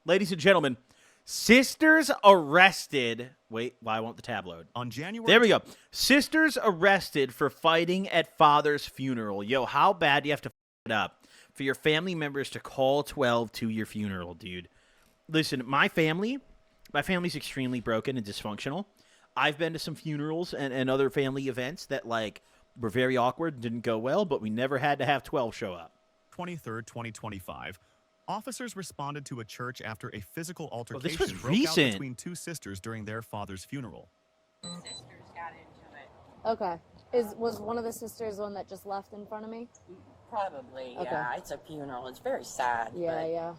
ladies and gentlemen, sisters arrested. Wait, I want the tabloid. On January. There we go. Sisters arrested for fighting at father's funeral. Yo, how bad do you have to f it up for your family members to call 12 to your funeral, dude? Listen, my family's extremely broken and dysfunctional. I've been to some funerals and other family events that, like, were very awkward, didn't go well, but we never had to have 12 show up. 23rd, 2025. Officers responded to a church after a physical altercation this was broke recent. out between two sisters during their father's funeral. Sisters got into it. Okay. Was one of the sisters the one that just left in front of me? Probably, Okay. yeah. It's a funeral. It's very sad. Yeah.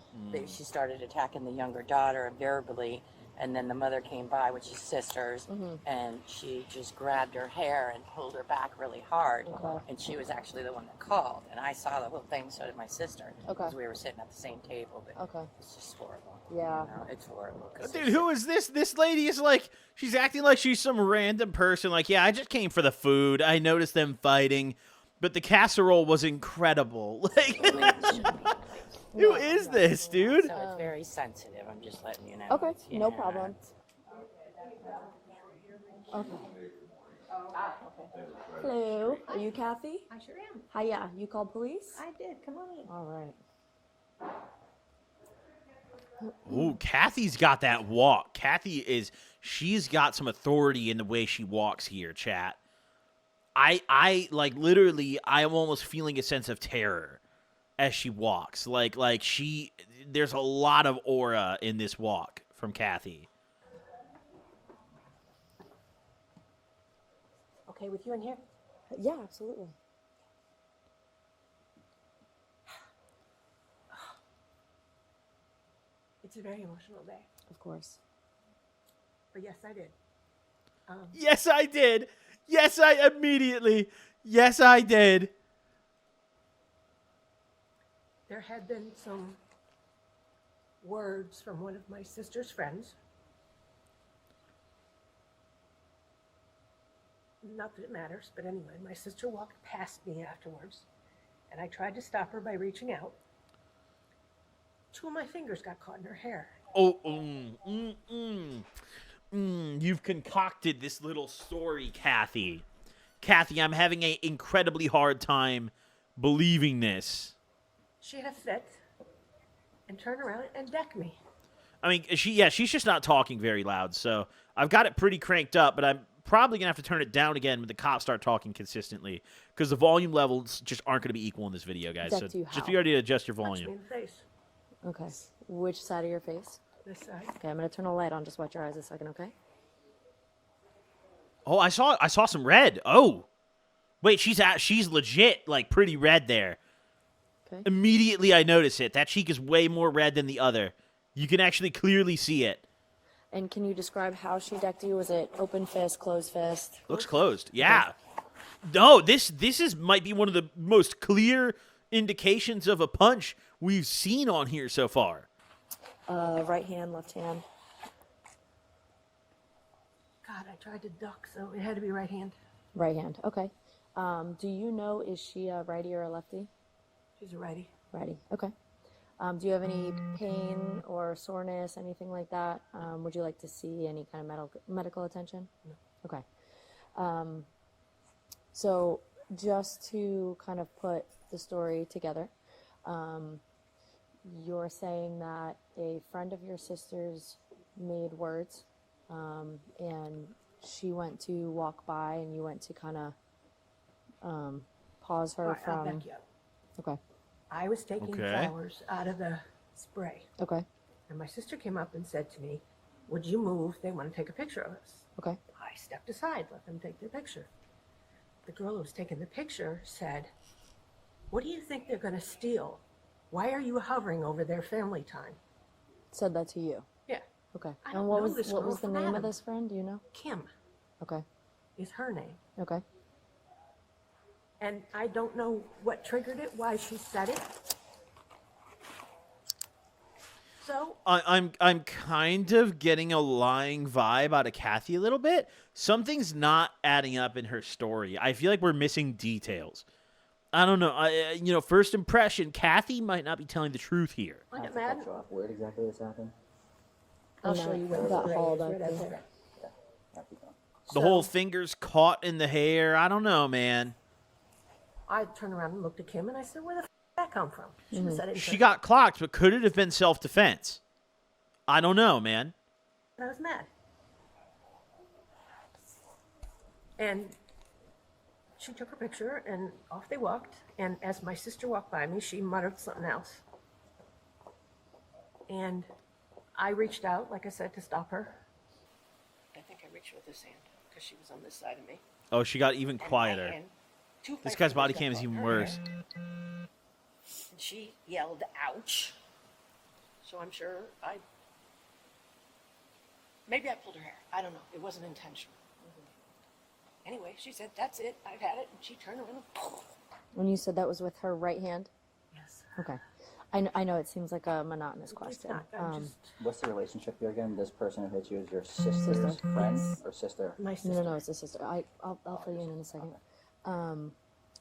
She started attacking the younger daughter verbally, and then the mother came by, which is sisters, and she just grabbed her hair and pulled her back really hard. Okay. And she was actually the one that called, and I saw the whole thing. So did my sister. Okay. Because we were sitting at the same table. But Okay. it's just horrible. Yeah. You know, it's horrible. 'Cause Dude, who is this? This lady is like, she's acting like she's some random person. Like, yeah, I just came for the food. I noticed them fighting, but the casserole was incredible. Like, who is this, dude? So it's very sensitive. I'm just letting you know. Okay, It's, no yeah, problem. it's- Okay. Hello. Are you Kathy? I sure am. Hiya. You called police? I did. Come on in. All right. Ooh, Kathy's got that walk. She's got some authority in the way she walks here, chat. I like literally, I am almost feeling a sense of terror as she walks. There's a lot of aura in this walk from Kathy. Okay with you in here? Yeah, absolutely. It's a very emotional day. Of course. But yes, I did. Yes, I did. Yes, I immediately. Yes, I did. There had been some words from one of my sister's friends. Not that it matters, but anyway, my sister walked past me afterwards, and I tried to stop her by reaching out. Two of my fingers got caught in her hair. Oh, you've concocted this little story, Kathy. Kathy, I'm having an incredibly hard time believing this. She had a fit and turned around and decked me. I mean, she's just not talking very loud, so I've got it pretty cranked up, but I'm probably going to have to turn it down again when the cops start talking consistently, because the volume levels just aren't going to be equal in this video, guys. Decked So you just how? be ready to adjust your Punched me volume. in the face. Okay. Which side of your face? This side. Okay, I'm gonna turn a light on. Just watch your eyes a second, okay? Oh, I saw some red. Oh. Wait, she's legit, like, pretty red there. Okay. Immediately I notice it. That cheek is way more red than the other. You can actually clearly see it. And can you describe how she decked you? Was it open fist, closed fist? Looks closed. Yeah. No, this might be one of the most clear indications of a punch we've seen on here so far. Right hand, left hand. God, I tried to duck, so it had to be right hand. Right hand. Okay. Do you know, is she a righty or a lefty? She's a righty. Righty. Okay. Do you have any pain or soreness, anything like that? Would you like to see any kind of medical attention? No. Okay. So just to kind of put the story together, you're saying that a friend of your sister's made words, and she went to walk by, and you went to kind of pause her All right, I'll from. back you up. Okay. I was taking Okay. flowers out of the spray, Okay. and my sister came up and said to me, "Would you move? They want to take a picture of us." Okay. I stepped aside, let them take their picture. The girl who was taking the picture said, "What do you think they're going to steal? Why are you hovering over their family time?" Said that to you. Yeah, Okay. I And don't what know was this what girl was the from name of Adam. this friend? Do you know? Kim Okay. is her name. Okay. And I don't know what triggered it, why she said it. So I'm kind of getting a lying vibe out of Kathy a little bit. Something's not adding up in her story. I feel like we're missing details. I don't know. First impression, Kathy might not be telling the truth here. I get mad. Where exactly this happened? I'll show you where that the hall is, right back up there. there. The whole finger's caught in the hair. I don't know, man. I turned around and looked at Kim and I said, "Where the f did that come from?" She said, "I didn't She touch got clocked, but could it have been self-defense? I don't know, man. it." I was mad. And she took her picture and off they walked. And as my sister walked by me, she muttered something else. And I reached out, like I said, to stop her. I think I reached with this hand because she was on this side of me. Oh, she got even And my quieter. hand, two of This my guy's fingers body got cam is on even her worse. hand, and she yelled, "Ouch." So I'm sure maybe I pulled her hair. I don't know. It wasn't intentional. Anyway, she said, "That's it. I've had it." And she turned around and When you said that was with her right hand? yes. Okay. I know it seems like a monotonous It's question. not. I'm just What's the relationship here again? This person who hit you is your sister's Sister. friend or sister? my sister. No, it's a sister. I'll fill you in a second.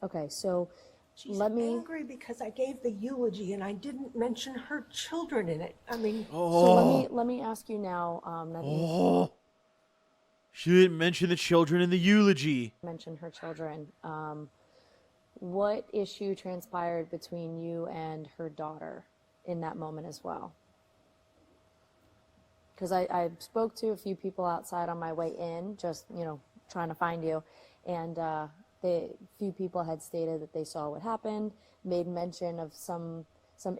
Okay, so She's let me. angry because I gave the eulogy and I didn't mention her children in it. I mean, So let me ask you now. That you Oh. She didn't mention the children in the eulogy. mentioned her children. What issue transpired between you and her daughter in that moment as well? Because I spoke to a few people outside on my way in, just trying to find you, and the few people had stated that they saw what happened, made mention of some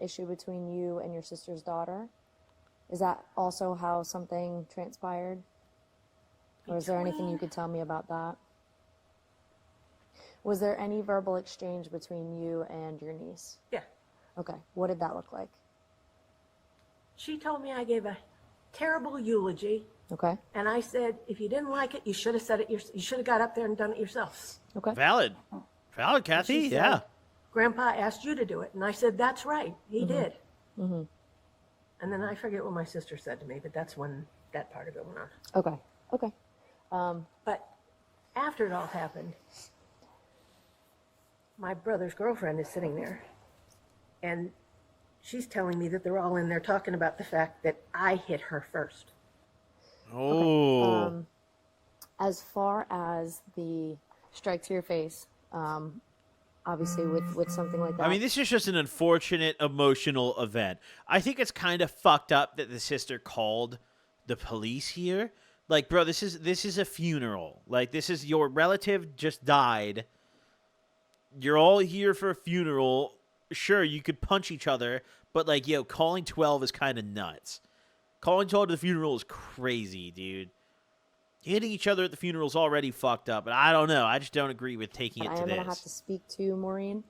issue between you and your sister's daughter. Is that also how something transpired? Or is there anything you could tell me about that? Was there any verbal exchange between you and your niece? yeah. Okay, what did that look like? She told me I gave a terrible eulogy, Okay, and I said, if you didn't like it, you should have said it. You should have got up there and done it yourself. okay. Valid, Kathy. She said, Yeah. Grandpa asked you to do it, and I said, that's right, he did. And then I forget what my sister said to me, but that's when that part of it went on. Okay. But after it all happened, my brother's girlfriend is sitting there, and she's telling me that they're all in there talking about the fact that I hit her first. Oh. As far as the strike to your face, obviously with something like that. I mean, this is just an unfortunate emotional event. I think it's kind of fucked up that the sister called the police here. Like, bro, this is a funeral. Like, this is your relative just died. You're all here for a funeral. Sure, you could punch each other, but like, calling 12 is kind of nuts. Calling 12 to the funeral is crazy, dude. Hitting each other at the funeral is already fucked up, but I don't know. I just don't agree with taking it I to am this. going to have to speak to Maureen,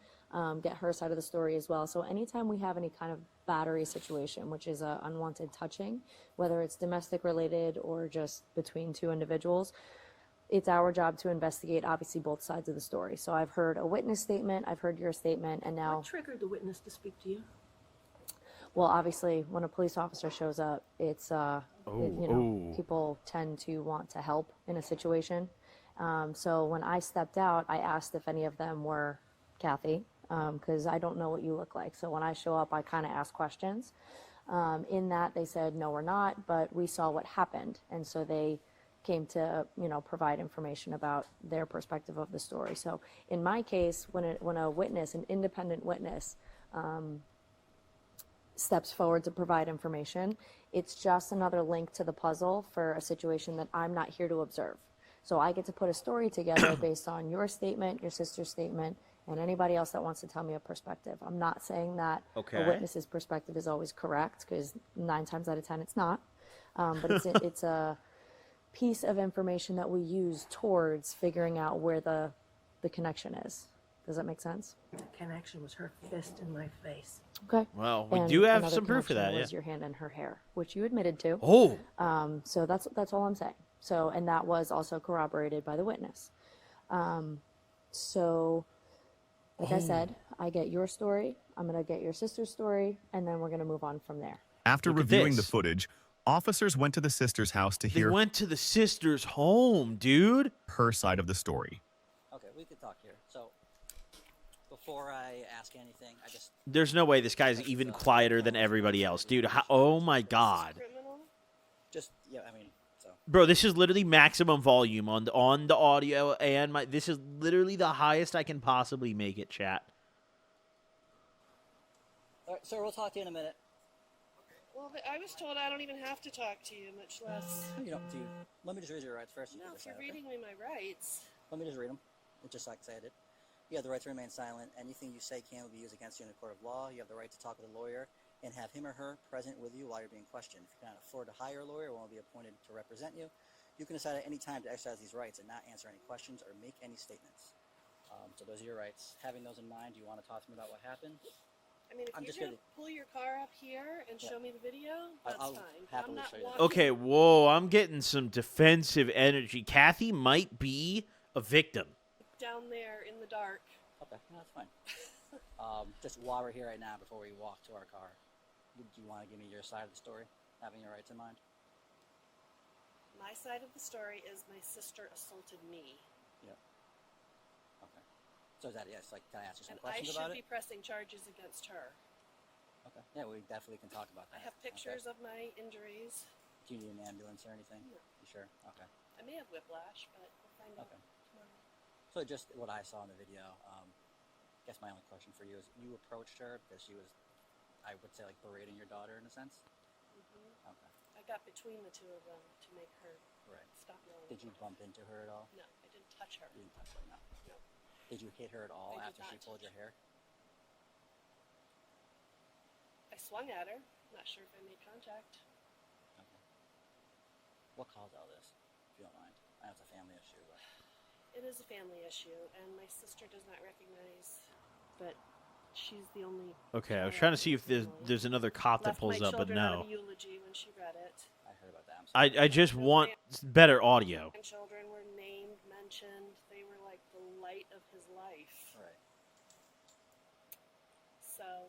get her side of the story as well. So anytime we have any kind of battery situation, which is unwanted touching, whether it's domestic related or just between two individuals, it's our job to investigate, obviously, both sides of the story. So I've heard a witness statement, I've heard your statement, and now, What triggered the witness to speak to you? well, obviously, when a police officer shows up, it's, people tend to want to help in a situation. So when I stepped out, I asked if any of them were Kathy, because I don't know what you look like. So when I show up, I kind of ask questions. In that, they said, no, we're not, but we saw what happened. And so they came to, provide information about their perspective of the story. So in my case, when a witness, an independent witness, steps forward to provide information, it's just another link to the puzzle for a situation that I'm not here to observe. So I get to put a story together based on your statement, your sister's statement, and anybody else that wants to tell me a perspective. I'm not saying that Okay. a witness's perspective is always correct, because 9 times out of 10 it's not. But it's a piece of information that we use towards figuring out where the connection is. Does that make sense? The connection was her fist in my face. Okay. Well, we And do have another some proof of connection that, was yeah. your hand and her hair, which you admitted to. Oh. So that's all I'm saying. So, and that was also corroborated by the witness. So, like I said, I get your story, I'm going to get your sister's story, and then we're going to move on from there. After Look at reviewing the this. footage, officers went to the sister's house to They hear went to the sister's home, dude. her side of the story. Okay, we could talk here. So, before I ask anything, There's no way this guy's even quieter than everybody else, dude. Oh my god, so. bro, this is literally maximum volume on the audio, and this is literally the highest I can possibly make it, chat. All right, sir, we'll talk to you in a minute. Well, I was told I don't even have to talk to you, much less. Let me just read your rights first. No, if you're reading me my rights. Let me just read them. It's just like I said. You have the right to remain silent. Anything you say can be used against you in a court of law. You have the right to talk with a lawyer and have him or her present with you while you're being questioned. If you cannot afford to hire a lawyer, one will be appointed to represent you. You can decide at any time to exercise these rights and not answer any questions or make any statements. So those are your rights. Having those in mind, do you want to talk to me about what happened? I mean, if you're going to pull your car up here and show me the video, that's I'll fine. happily I'm not show you the walking. Okay, whoa, I'm getting some defensive energy. Kathy might be a victim. Down there in the dark. Okay, no, that's fine. Just while we're here right now, before we walk to our car, do you want to give me your side of the story, having your rights in mind? My side of the story is my sister assaulted me. Yeah. Okay. So is that, yes, like, can I ask you some And I questions about should it? be pressing charges against her. Okay. Yeah, we definitely can talk about that. I have pictures of my injuries. Do you need an ambulance or anything? No. You sure? Okay. I may have whiplash, but we'll find out Okay. tomorrow. So just what I saw in the video, I guess my only question for you is, you approached her because she was, I would say, like, berating your daughter in a sense? Mm-hmm. Okay. I got between the two of them to make her stop yelling. Did you bump into her at all? No, I didn't touch her. You didn't touch her, no. No. Did you hit her at all I did after she not pulled touch your hair? I swung at her. Not sure if I made contact. Okay. What caused all this, if you don't mind? I know it's a family issue, but... It is a family issue, and my sister does not recognize that she's the only. Okay, I was trying to see if there's another cop that pulls up, but no. Left my children out of a eulogy when she read it. I heard about that. I'm sorry. I just want better audio. And children were named, mentioned. They were like the light of his life. Right. So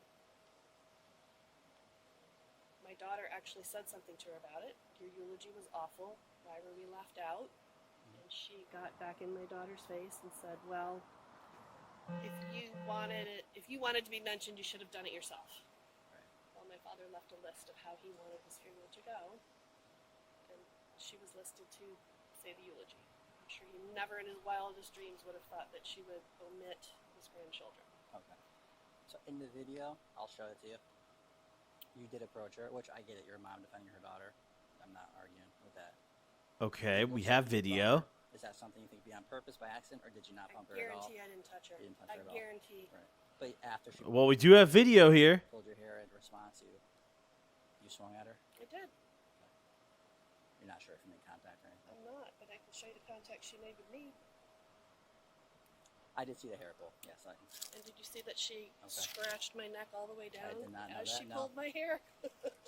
my daughter actually said something to her about it. Your eulogy was awful. Why were we left out? And she got back in my daughter's face and said, well, if you wanted to be mentioned, you should have done it yourself. Right. Well, my father left a list of how he wanted his funeral to go, and she was listed to say the eulogy. I'm sure he never in his wildest dreams would have thought that she would omit his grandchildren. Okay. So in the video, I'll show it to you. You did approach her, which I get it. You're a mom defending her daughter. I'm not arguing with that. Okay, we have video. Is that something you think be on purpose by accident, or did you not bump her at all? I guarantee I didn't touch her. You didn't touch I her at all. guarantee. Right. But after she Well, we do have video here. pulled your hair in response, you swung at her? I did. You're not sure if you made contact or anything? I'm not, but I can show you the contact she made with me. I did see the hair pull, yes. And did you see that she scratched my neck all the way down did not know as that, she no. pulled my hair?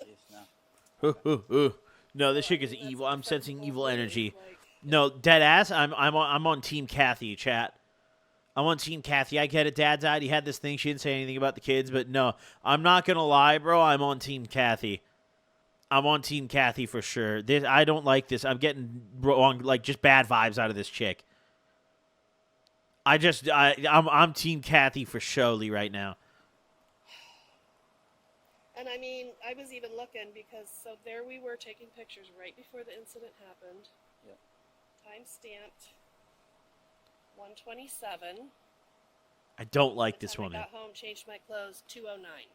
Jeez, no. No, this chick is That's evil. a I'm sensing defensible evil thing, energy. like- No, dead ass. I'm on Team Kathy, chat. I'm on Team Kathy. I get it. Dad died. He had this thing. She didn't say anything about the kids, but no, I'm not gonna lie, bro. I'm on Team Kathy. I'm on Team Kathy for sure. I don't like this. I'm getting wrong, like just bad vibes out of this chick. I'm Team Kathy for surely right now. And I mean, I was even looking because, so there we were taking pictures right before the incident happened. Yep. Time stamped 127. I don't like By the this time woman. I got home, changed my clothes, 209. Okay.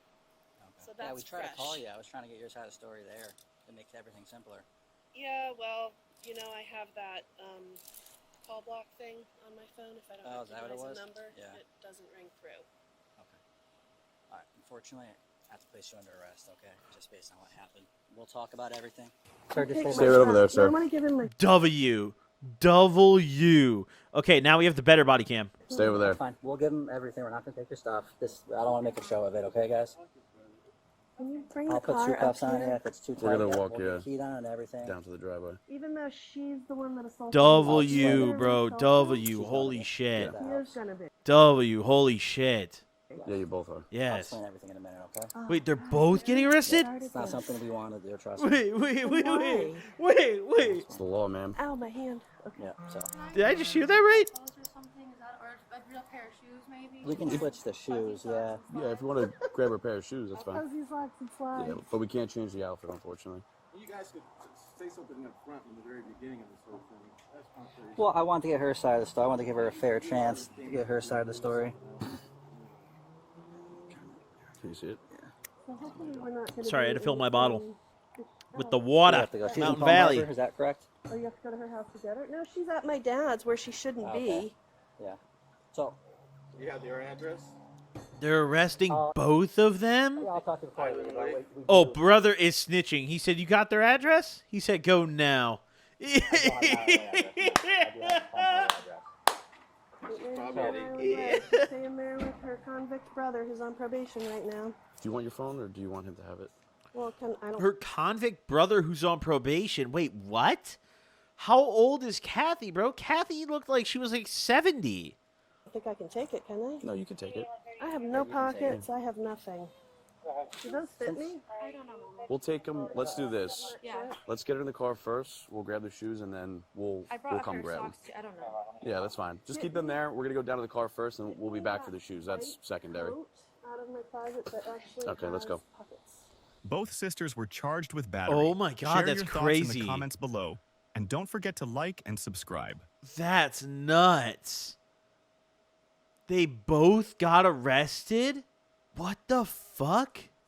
So yeah, we that's tried to fresh. call you. I was trying to get your side of the story there to make everything simpler. Yeah, well, you know, I have that call block thing on my phone. If I don't Oh, is that what it recognize was? a number, Yeah. it doesn't ring through. Okay. All right. Unfortunately, I have to place you under arrest, okay? Just based on what happened. We'll talk about everything. Sir, just Stay right over there, sir. I want to give him my... W. Okay, now we have the better body cam. Stay over there. That's fine. We'll give him everything. We're not going to take your stuff. I don't want to make a show of it, okay, guys? Can you bring I'll the put car two cuffs up on here? you if it's too tight. We're gonna yeah, walk we'll you get keyed on and everything. down to the driveway. Even though she's the one that assaulted W, me. bro. She's W. gonna Holy be. shit. Yeah. He is gonna be. W. Holy shit. Yeah, you both are. I'll Yes. explain everything in a minute, okay? Wait, they're both getting arrested? It's not something we want to do, trust me. Wait. It's the law, ma'am. Ow, my hand. Okay. Yeah, so. Did I just hear that right? real pair of shoes, maybe? We can switch the shoes, yeah. Yeah, if you want to grab her a pair of shoes, that's fine. Fuzzy socks and slides. Yeah, but we can't change the outfit, unfortunately. You guys could say something up front in the very beginning of this whole thing. That's not fair. Well, I want to get her side of the story. I want to give her a fair chance to get her side of the story. Can you see it? So hopefully we're not going to Sorry, I had to fill my bottle with the You water. have to go. She's in Mountain Palm Valley. Harbor, is that correct? Oh, you have to go to her house to get her? No, she's at my dad's where she shouldn't Okay. Yeah. So, You have their address? They're arresting both of them? yeah, I'll talk to the party. Oh, brother is snitching. He said, you got their address? He said, go now. She's staying there with her convict brother who's on probation right now. Do you want your phone or do you want him to have it? Well, I don't. Her convict brother who's on probation. Wait, what? How old is Kathy, bro? Kathy looked like she was like 70. think I can take it, can I? No, you can take it. I have no pockets. I have nothing. Do those fit me? I don't know. We'll take them. Let's do this. Yeah. Let's get her in the car first. We'll grab the shoes and then we'll come grab them. I don't know. Yeah, that's fine. Just keep them there. We're gonna go down to the car first, and we'll be back for the shoes. That's secondary. Out of my closet that actually Okay, let's go. has pockets. Both sisters were charged with battery. Oh my God, Share that's your thoughts in crazy. the comments below. And don't forget to like and subscribe. That's nuts. They both got arrested? What the fuck?